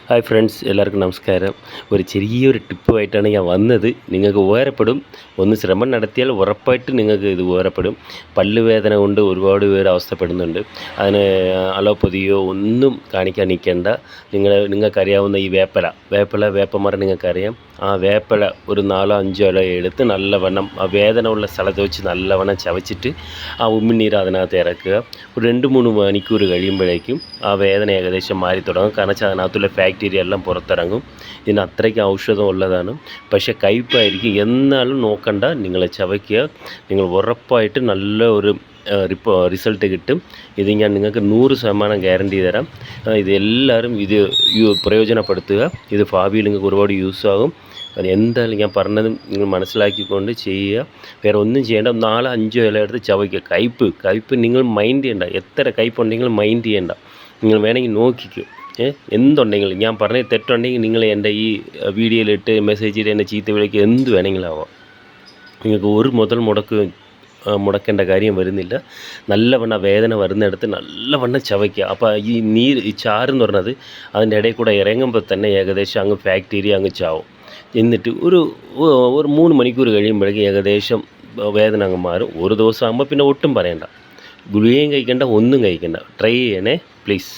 Hi friends, എല്ലാവർക്കും നമസ്കാരം. ഒരു ചെറിയൊരു ടിപ്പുമായിട്ടാണ് ഞാൻ വന്നത്. നിങ്ങൾക്ക് ഉപകാരപ്പെടും. ഒന്ന് ശ്രമം നടത്തിയാൽ ഉറപ്പായിട്ട് നിങ്ങൾക്ക് ഇത് ഉപകാരപ്പെടും. പല്ലുവേദന കൊണ്ട് ഒരുപാട് പേര് അവസ്ഥപ്പെടുന്നുണ്ട്. അതിന് അലോപ്പതിയോ ഒന്നും കാണിക്കാൻ നിൽക്കേണ്ട. നിങ്ങൾക്കറിയാവുന്ന ഈ വേപ്പമരം നിങ്ങൾക്കറിയാം. ആ വേപ്പില ഒരു 4-5 ഇല എടുത്ത് നല്ലവണ്ണം ആ വേദന ഉള്ള സ്ഥലത്ത് വെച്ച് നല്ലവണ്ണം ചവച്ചിട്ട് ആ ഉമിനീര് അതിനകത്ത് ഇറക്കുക. ഒരു 2-3 മണിക്കൂർ കഴിയുമ്പോഴേക്കും ആ വേദന ഏകദേശം മാറി തുടങ്ങും. കാരണം വെച്ചാൽ അതിനകത്തുള്ള ബാക്ടീരിയ എല്ലാം പുറത്തിറങ്ങും. ഇതിന് അത്രയ്ക്ക് ഔഷധം ഉള്ളതാണ്. പക്ഷേ കയ്പ്പായിരിക്കും. എന്നാലും നോക്കണ്ട, നിങ്ങൾ ചവയ്ക്കുക. നിങ്ങൾ ഉറപ്പായിട്ട് നല്ല ഒരു റിസൾട്ട് കിട്ടും. ഇത് ഞാൻ നിങ്ങൾക്ക് 100% ഗ്യാരണ്ടി തരാം. ഇതെല്ലാവരും ഇത് പ്രയോജനപ്പെടുത്തുക. ഇത് ഭാവിയിൽ നിങ്ങൾക്ക് ഒരുപാട് യൂസ് ആകും. അത് എന്തായാലും ഞാൻ പറഞ്ഞത് നിങ്ങൾ മനസ്സിലാക്കിക്കൊണ്ട് ചെയ്യുക. വേറെ ഒന്നും ചെയ്യേണ്ട. 4-5 ഇല എടുത്ത് ചവയ്ക്കുക. കയ്പ്പ് നിങ്ങൾ മൈൻഡ് ചെയ്യേണ്ട. എത്ര കയ്പ്പുണ്ടെങ്കിലും മൈൻഡ് ചെയ്യേണ്ട. നിങ്ങൾ വേണമെങ്കിൽ നോക്കിക്കോ. എന്തുണ്ടെങ്കിലും ഞാൻ പറഞ്ഞ തെറ്റുണ്ടെങ്കിൽ നിങ്ങൾ എൻ്റെ ഈ വീഡിയോയിലിട്ട് മെസ്സേജ് ചെയ്ത് എന്നെ ചീത്ത വിളിക്കുക. എന്ത് വേണമെങ്കിലും ആവാം. നിങ്ങൾക്ക് ഒരു മുതൽ മുടക്കേണ്ട കാര്യം വരുന്നില്ല. നല്ലവണ്ണം വേദന വരുന്നിടത്ത് നല്ലവണ്ണം ചവയ്ക്കുക. അപ്പോൾ ഈ ചാറെന്ന് പറഞ്ഞത് അതിൻ്റെ ഇടയിൽ കൂടെ ഇറങ്ങുമ്പോൾ തന്നെ ഏകദേശം അങ്ങ് ബാക്ടീരിയ അങ്ങ് ചാവും. എന്നിട്ട് ഒരു 3 മണിക്കൂർ കഴിയുമ്പോഴേക്കും ഏകദേശം വേദന അങ്ങ് മാറും. ഒരു ദിവസം ആകുമ്പോൾ പിന്നെ ഒട്ടും പറയണ്ട. ഗുളികയും കഴിക്കേണ്ട, ഒന്നും കഴിക്കേണ്ട. ട്രൈ ചെയ്യണേ പ്ലീസ്.